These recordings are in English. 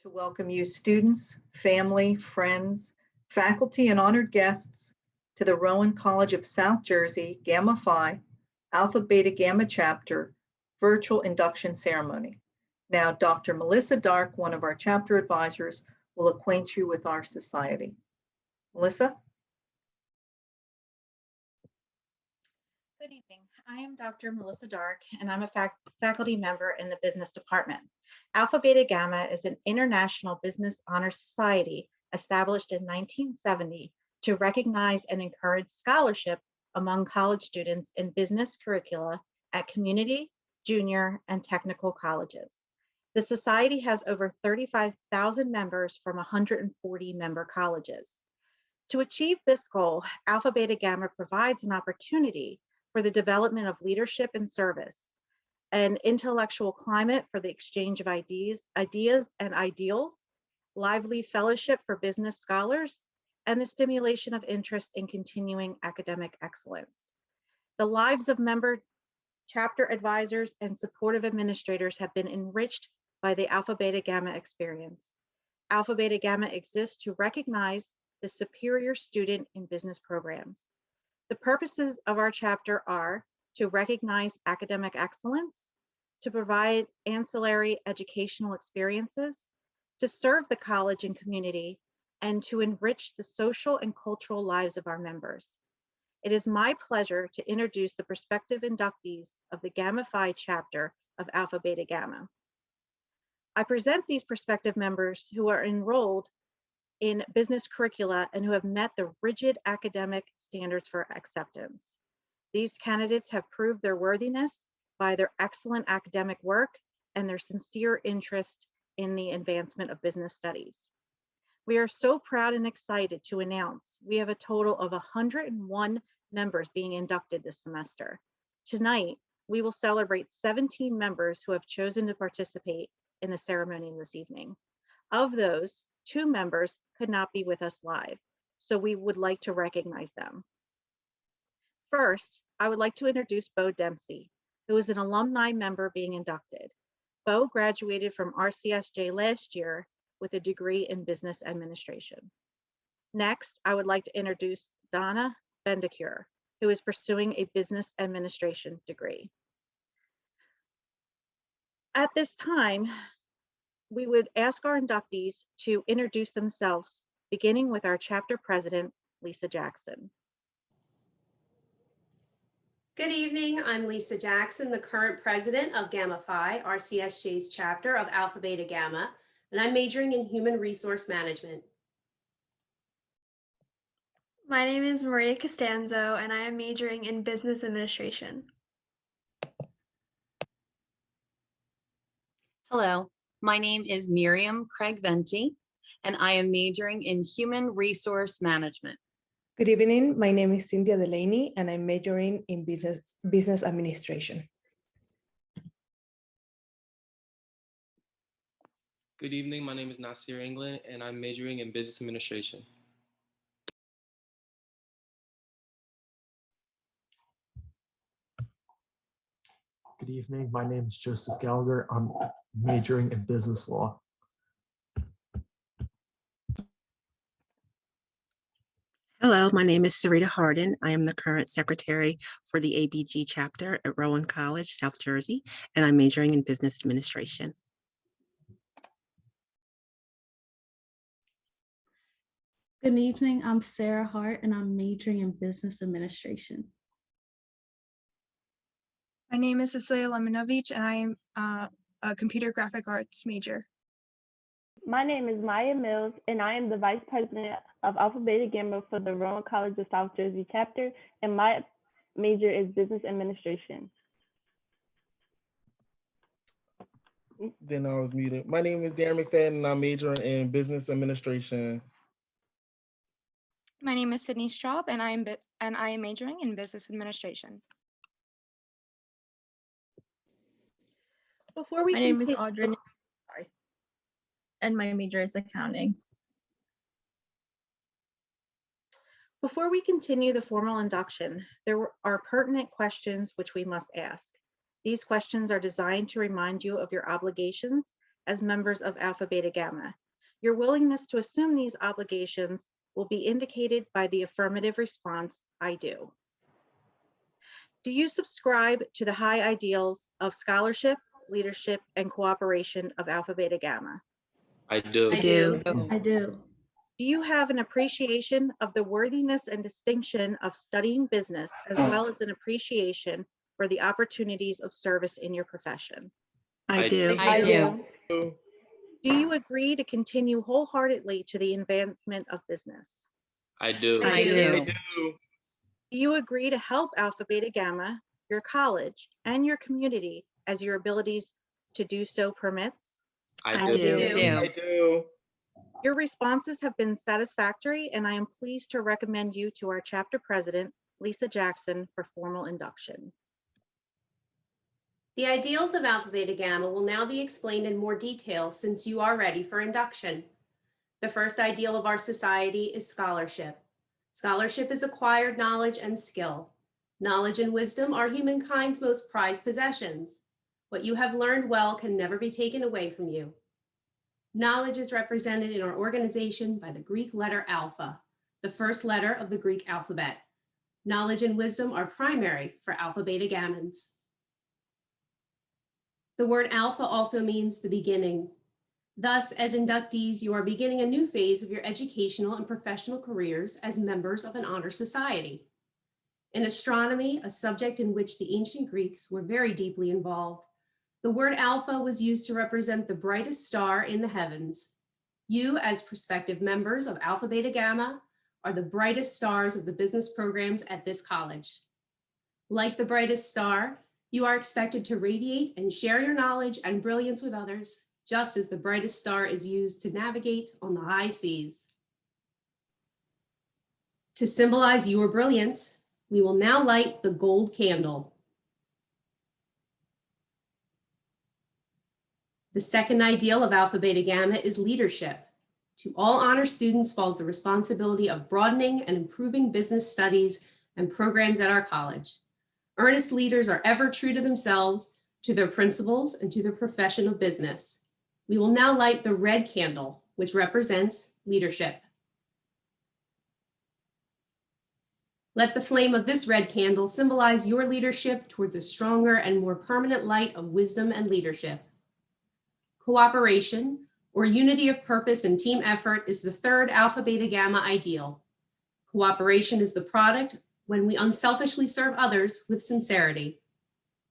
To welcome you students, family, friends, faculty, and honored guests to the Rowan College of South Jersey Gamma Phi Alpha Beta Gamma Chapter virtual induction ceremony. Now, Dr. Melissa Dark, one of our chapter advisors, will acquaint you with our society. Melissa? Good evening. I am Dr. Melissa Dark, and I'm a faculty member in the business department. Alpha Beta Gamma is an international business honor society established in 1970 to recognize and encourage scholarship among college students in business curricula at community, junior, and technical colleges. The society has over 35,000 members from 140 member colleges. To achieve this goal, Alpha Beta Gamma provides an opportunity for the development of leadership and service, an intellectual climate for the exchange of ideas and ideals, lively fellowship for business scholars, and the stimulation of interest in continuing academic excellence. The lives of member chapter advisors and supportive administrators have been enriched by the Alpha Beta Gamma experience. Alpha Beta Gamma exists to recognize the superior student in business programs. The purposes of our chapter are to recognize academic excellence, to provide ancillary educational experiences, to serve the college and community, and to enrich the social and cultural lives of our members. It is my pleasure to introduce the prospective inductees of the Gamma Phi chapter of Alpha Beta Gamma. I present these prospective members who are enrolled in business curricula and who have met the rigid academic standards for acceptance. These candidates have proved their worthiness by their excellent academic work and their sincere interest in the advancement of business studies. We are so proud and excited to announce we have a total of 101 members being inducted this semester. Tonight, we will celebrate 17 members who have chosen to participate in the ceremony this evening. Of those, 2 members could not be with us live, so we would like to recognize them. First, I would like to introduce Bo Dempsey, who is an alumni member being inducted. Bo graduated from RCSJ last year with a degree in business administration. Next, I would like to introduce Donna Bendicure, who is pursuing a business administration degree. At this time, we would ask our inductees to introduce themselves, beginning with our chapter president, Lisa Jackson. Good evening, I'm Lisa Jackson, the current president of Gamma Phi, RCSJ's chapter of Alpha Beta Gamma, and I'm majoring in human resource management. My name is Maria Costanzo, and I am majoring in business administration. Hello, my name is Miriam Craig Venti, and I am majoring in human resource management. Good evening, my name is Cynthia Delaney, and I'm majoring in business administration. Good evening, my name is Nasir England, and I'm majoring in business administration. Good evening, my name is Joseph Gallagher. I'm majoring in business law. Hello, my name is Sarita Harden. I am the current secretary for the ABG chapter at Rowan College, South Jersey, and I'm majoring in business administration. Good evening, I'm Sarah Hart, and I'm majoring in business administration. My name is Cecilia Leminovich, and I am a computer graphic arts major. My name is Maya Mills, and I am the vice president of Alpha Beta Gamma for the Rowan College of South Jersey chapter, and my major is business administration. Then I was muted. My name is Darren McFadden, and I'm majoring in business administration. My name is Sydney Straub, and I am majoring in business administration. Before we My name is Audrey, and my major is accounting. Before we continue the formal induction, there are pertinent questions which we must ask. These questions are designed to remind you of your obligations as members of Alpha Beta Gamma. Your willingness to assume these obligations will be indicated by the affirmative response, I do. Do you subscribe to the high ideals of scholarship, leadership, and cooperation of Alpha Beta Gamma? I do. I do. I do. Do you have an appreciation of the worthiness and distinction of studying business, as well as an appreciation for the opportunities of service in your profession? I do. I do. Do you agree to continue wholeheartedly to the advancement of business? I do. I do. Do you agree to help Alpha Beta Gamma, your college, and your community as your abilities to do so permits? I do. I do. Your responses have been satisfactory, and I am pleased to recommend you to our chapter president, Lisa Jackson, for formal induction. The ideals of Alpha Beta Gamma will now be explained in more detail since you are ready for induction. The first ideal of our society is scholarship. Scholarship is acquired knowledge and skill. Knowledge and wisdom are humankind's most prized possessions. What you have learned well can never be taken away from you. Knowledge is represented in our organization by the Greek letter alpha, the first letter of the Greek alphabet. Knowledge and wisdom are primary for Alpha Beta Gammans. The word alpha also means the beginning. Thus, as inductees, you are beginning a new phase of your educational and professional careers as members of an honor society. In astronomy, a subject in which the ancient Greeks were very deeply involved, the word alpha was used to represent the brightest star in the heavens. You, as prospective members of Alpha Beta Gamma, are the brightest stars of the business programs at this college. Like the brightest star, you are expected to radiate and share your knowledge and brilliance with others, just as the brightest star is used to navigate on the high seas. To symbolize your brilliance, we will now light the gold candle. The second ideal of Alpha Beta Gamma is leadership. To all honor students falls the responsibility of broadening and improving business studies and programs at our college. Earnest leaders are ever true to themselves, to their principles, and to their profession of business. We will now light the red candle, which represents leadership. Let the flame of this red candle symbolize your leadership towards a stronger and more permanent light of wisdom and leadership. Cooperation, or unity of purpose and team effort, is the third Alpha Beta Gamma ideal. Cooperation is the product when we unselfishly serve others with sincerity.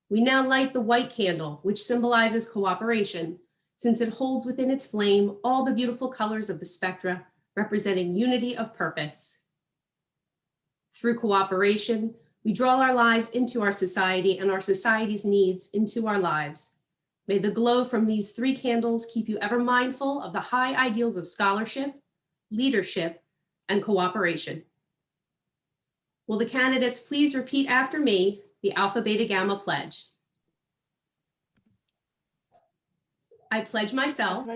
We now light the white candle, which symbolizes cooperation, since it holds within its flame all the beautiful colors of the spectra, representing unity of purpose. Through cooperation, we draw our lives into our society and our society's needs into our lives. May the glow from these three candles keep you ever mindful of the high ideals of scholarship, leadership, and cooperation. Will the candidates please repeat after me the Alpha Beta Gamma pledge? I pledge myself.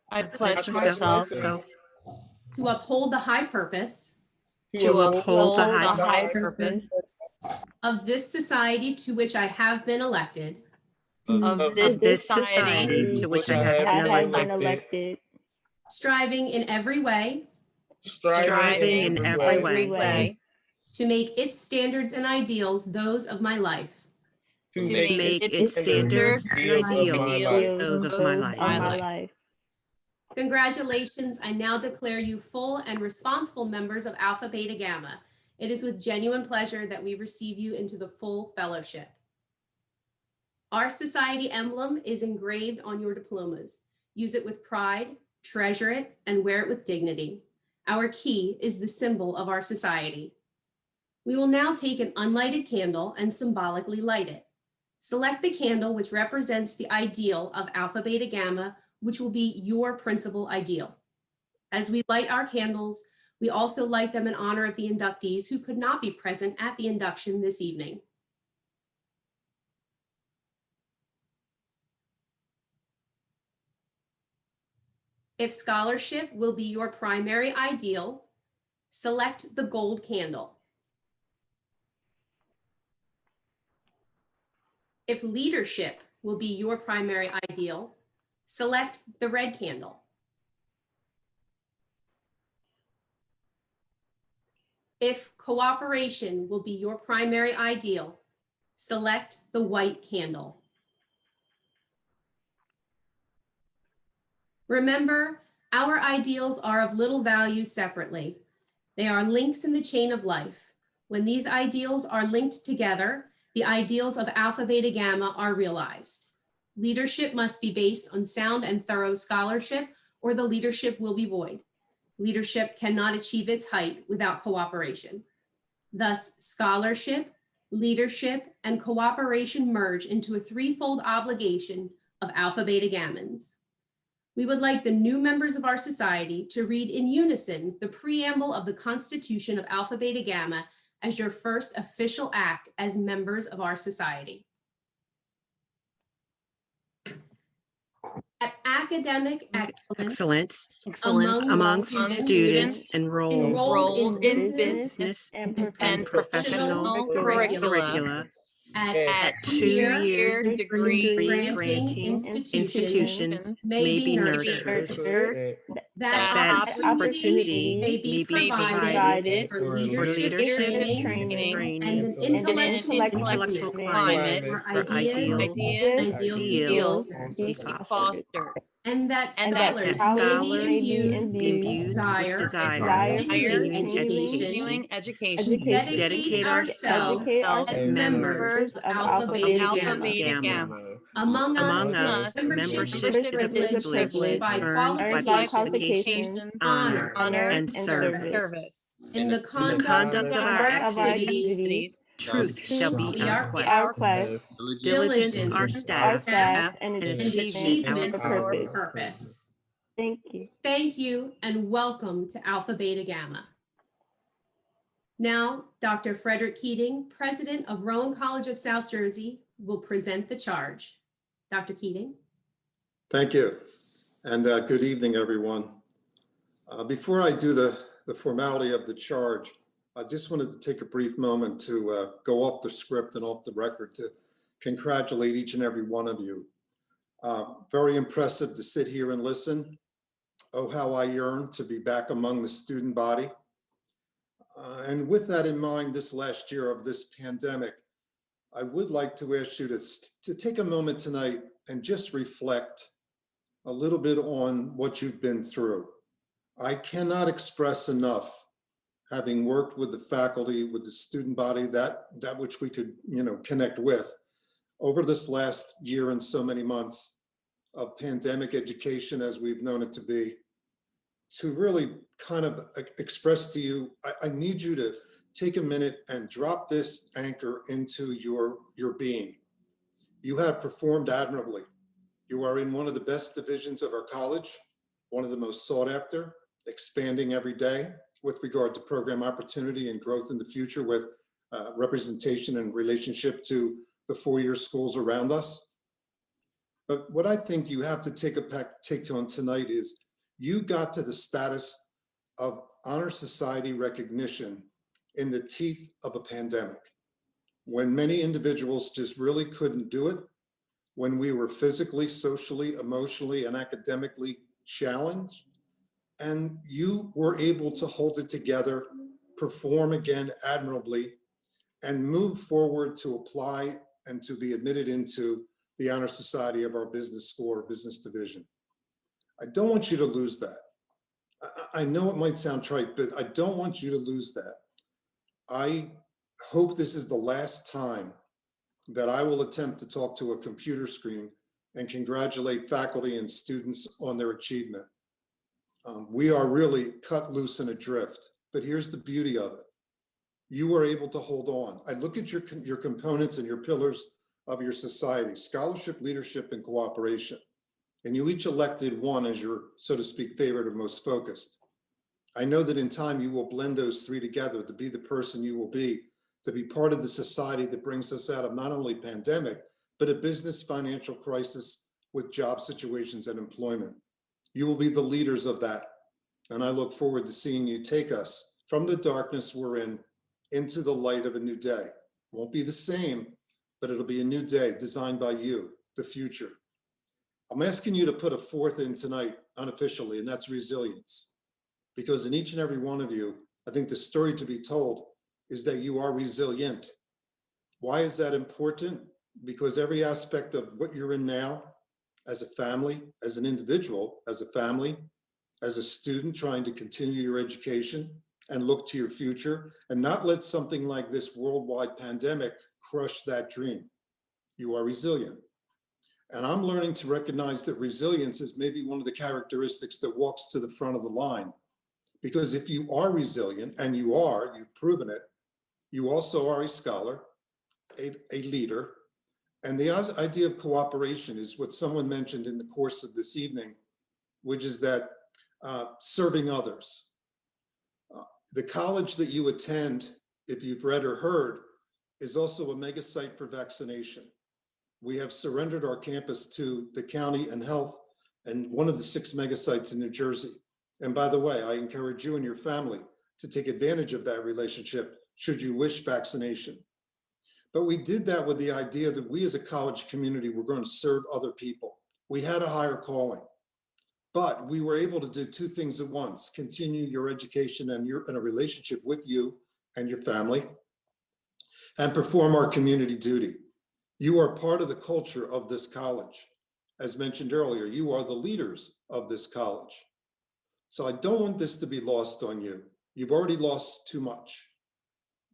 I pledge myself to uphold the high purpose. To uphold the high purpose of this society to which I have been elected. Of this society to which I have been elected. Striving in every way. Striving in every way. To make its standards and ideals those of my life. To make its standards and ideals those of my life. Congratulations, I now declare you full and responsible members of Alpha Beta Gamma. It is with genuine pleasure that we receive you into the full fellowship. Our society emblem is engraved on your diplomas. Use it with pride, treasure it, and wear it with dignity. Our key is the symbol of our society. We will now take an unlighted candle and symbolically light it. Select the candle which represents the ideal of Alpha Beta Gamma, which will be your principal ideal. As we light our candles, we also light them in honor of the inductees who could not be present at the induction this evening. If scholarship will be your primary ideal, select the gold candle. If leadership will be your primary ideal, select the red candle. If cooperation will be your primary ideal, select the white candle. Remember, our ideals are of little value separately. They are links in the chain of life. When these ideals are linked together, the ideals of Alpha Beta Gamma are realized. Leadership must be based on sound and thorough scholarship, or the leadership will be void. Leadership cannot achieve its height without cooperation. Thus, scholarship, leadership, and cooperation merge into a threefold obligation of Alpha Beta Gammans. We would like the new members of our society to read in unison the preamble of the Constitution of Alpha Beta Gamma as your first official act as members of our society. At academic excellence among students enrolled in business and professional curricula at two-year degree granting institutions may be nurtured, that opportunity may be provided for leadership training and an intellectual climate where ideals be fostered. And that scholars may be imbued with desire to continuing education, dedicate ourselves as members of Alpha Beta Gamma. Among us, membership is a privilege by qualifications, honor, and service. In the conduct of our activities, truth shall be our quest, diligence our staff, and achievement our purpose. Thank you. Thank you, and welcome to Alpha Beta Gamma. Now, Dr. Frederick Keating, president of Rowan College of South Jersey, will present the charge. Dr. Keating. Thank you, and good evening, everyone. Before I do the formality of the charge, I just wanted to take a brief moment to go off the script and off the record to congratulate each and every one of you. Very impressive to sit here and listen. Oh, how I yearn to be back among the student body. And with that in mind, this last year of this pandemic, I would like to ask you to take a moment tonight and just reflect a little bit on what you've been through. I cannot express enough, having worked with the faculty, with the student body, that which we could, connect with over this last year and so many months of pandemic education as we've known it to be, to really kind of express to you, I need you to take a minute and drop this anchor into your being. You have performed admirably. You are in one of the best divisions of our college, one of the most sought after, expanding every day with regard to program opportunity and growth in the future with representation and relationship to the four-year schools around us. But what I think you have to take on tonight is you got to the status of honor society recognition in the teeth of a pandemic, when many individuals just really couldn't do it, when we were physically, socially, emotionally, and academically challenged, and you were able to hold it together, perform again admirably, and move forward to apply and to be admitted into the honor society of our business school or business division. I don't want you to lose that. I know it might sound trite, but I don't want you to lose that. I hope this is the last time that I will attempt to talk to a computer screen and congratulate faculty and students on their achievement. We are really cut loose and adrift, but here's the beauty of it. You were able to hold on. I look at your components and your pillars of your society: scholarship, leadership, and cooperation. And you each elected one as your, so to speak, favorite or most focused. I know that in time you will blend those three together to be the person you will be, to be part of the society that brings us out of not only pandemic, but a business financial crisis with job situations and employment. You will be the leaders of that. And I look forward to seeing you take us from the darkness we're in into the light of a new day. Won't be the same, but it'll be a new day designed by you, the future. I'm asking you to put a fourth in tonight unofficially, and that's resilience. Because in each and every one of you, I think the story to be told is that you are resilient. Why is that important? Because every aspect of what you're in now, as a family, as an individual, as a family, as a student trying to continue your education and look to your future and not let something like this worldwide pandemic crush that dream. You are resilient. And I'm learning to recognize that resilience is maybe one of the characteristics that walks to the front of the line. Because if you are resilient, and you are, you've proven it, you also are a scholar, a leader. And the idea of cooperation is what someone mentioned in the course of this evening, which is that serving others. The college that you attend, if you've read or heard, is also a mega site for vaccination. We have surrendered our campus to the county and health and one of the 6 mega sites in New Jersey. And by the way, I encourage you and your family to take advantage of that relationship should you wish vaccination. But we did that with the idea that we as a college community were going to serve other people. We had a higher calling, but we were able to do 2 things at once: continue your education and in a relationship with you and your family, and perform our community duty. You are part of the culture of this college. As mentioned earlier, you are the leaders of this college. So I don't want this to be lost on you. You've already lost too much.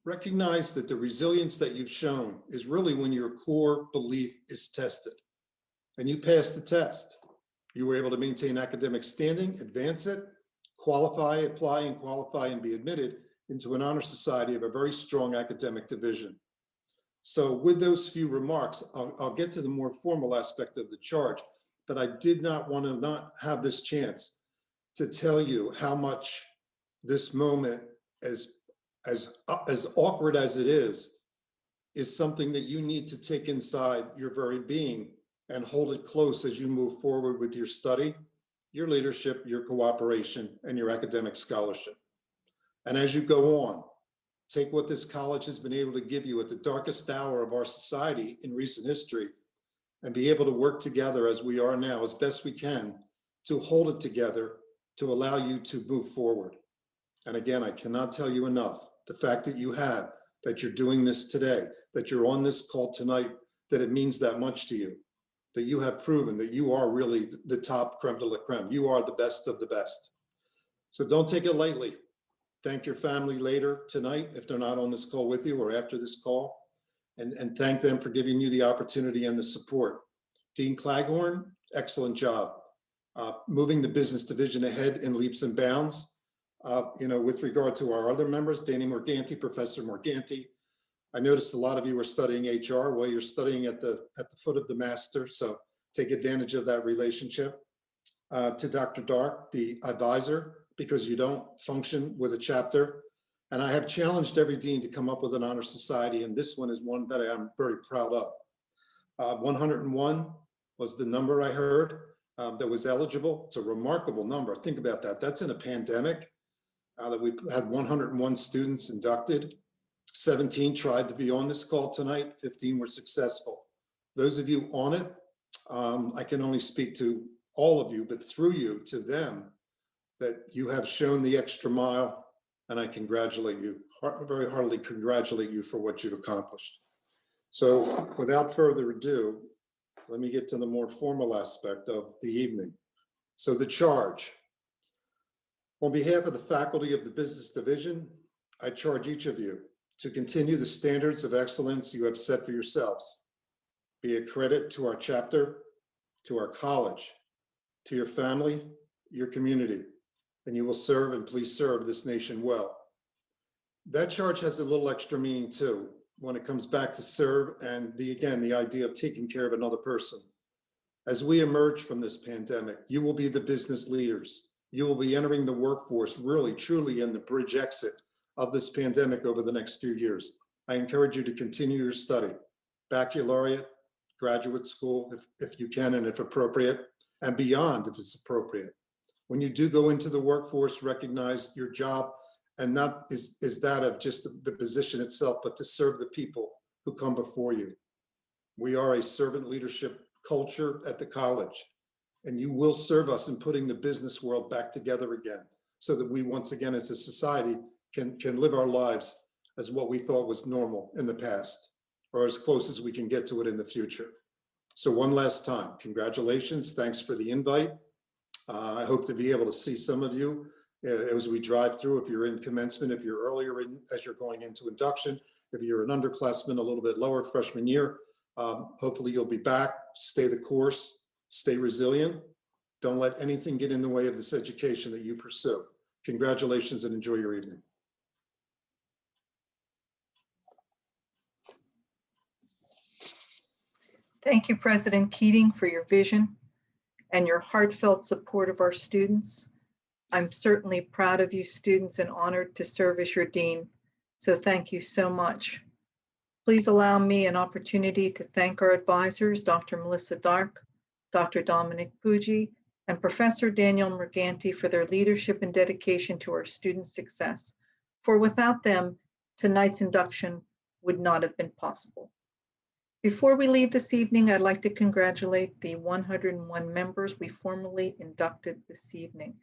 Recognize that the resilience that you've shown is really when your core belief is tested. And you passed the test. You were able to maintain academic standing, advance it, qualify, apply, and qualify, and be admitted into an honor society of a very strong academic division. So with those few remarks, I'll get to the more formal aspect of the charge, but I did not want to not have this chance to tell you how much this moment, as awkward as it is something that you need to take inside your very being and hold it close as you move forward with your study, your leadership, your cooperation, and your academic scholarship. And as you go on, take what this college has been able to give you at the darkest hour of our society in recent history and be able to work together as we are now as best we can to hold it together to allow you to move forward. And again, I cannot tell you enough, the fact that you have, that you're doing this today, that you're on this call tonight, that it means that much to you, that you have proven that you are really the top creme de la creme. You are the best of the best. So don't take it lightly. Thank your family later tonight, if they're not on this call with you or after this call, and thank them for giving you the opportunity and the support. Dean Claghorn, excellent job. Moving the business division ahead in leaps and bounds. With regard to our other members, Danny Morganti, Professor Morganti, I noticed a lot of you are studying HR. Well, you're studying at the foot of the master, so take advantage of that relationship. To Dr. Dark, the advisor, because you don't function with a chapter. And I have challenged every dean to come up with an honor society, and this one is one that I am very proud of. 101 was the number I heard that was eligible. It's a remarkable number. Think about that. That's in a pandemic that we had 101 students inducted. 17 tried to be on this call tonight. 15 were successful. Those of you on it, I can only speak to all of you, but through you to them, that you have shown the extra mile, and I congratulate you, very heartily congratulate you for what you've accomplished. So without further ado, let me get to the more formal aspect of the evening. So the charge. On behalf of the faculty of the Business Division, I charge each of you to continue the standards of excellence you have set for yourselves. Be a credit to our chapter, to our college, to your family, your community, and you will serve and please serve this nation well. That charge has a little extra meaning too, when it comes back to serve and the idea of taking care of another person. As we emerge from this pandemic, you will be the business leaders. You will be entering the workforce really, truly in the bridge exit of this pandemic over the next few years. I encourage you to continue your study, baccalaureate, graduate school, if you can and if appropriate, and beyond if it's appropriate. When you do go into the workforce, recognize your job and not is that of just the position itself, but to serve the people who come before you. We are a servant leadership culture at the college. and you will serve us in putting the business world back together again, so that we once again as a society can live our lives as what we thought was normal in the past, or as close as we can get to it in the future. So one last time, congratulations. Thanks for the invite. I hope to be able to see some of you as we drive through, if you're in commencement, if you're earlier in, as you're going into induction, if you're an underclassman a little bit lower, freshman year, hopefully you'll be back, stay the course, stay resilient. Don't let anything get in the way of this education that you pursue. Congratulations and enjoy your evening. Thank you, President Keating, for your vision and your heartfelt support of our students. I'm certainly proud of you students and honored to serve as your dean. So thank you so much. Please allow me an opportunity to thank our advisors, Dr. Melissa Dark, Dr. Dominic Puggi, and Professor Daniel Morganti for their leadership and dedication to our students' success. For without them, tonight's induction would not have been possible. Before we leave this evening, I'd like to congratulate the 101 members we formally inducted this evening.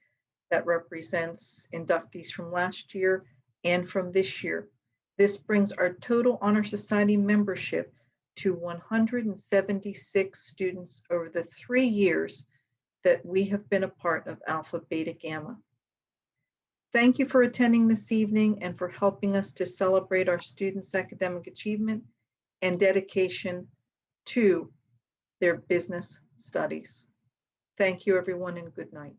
That represents inductees from last year and from this year. This brings our total Honor Society membership to 176 students over the 3 years that we have been a part of Alpha Beta Gamma. Thank you for attending this evening and for helping us to celebrate our students' academic achievement and dedication to their business studies. Thank you, everyone, and good night.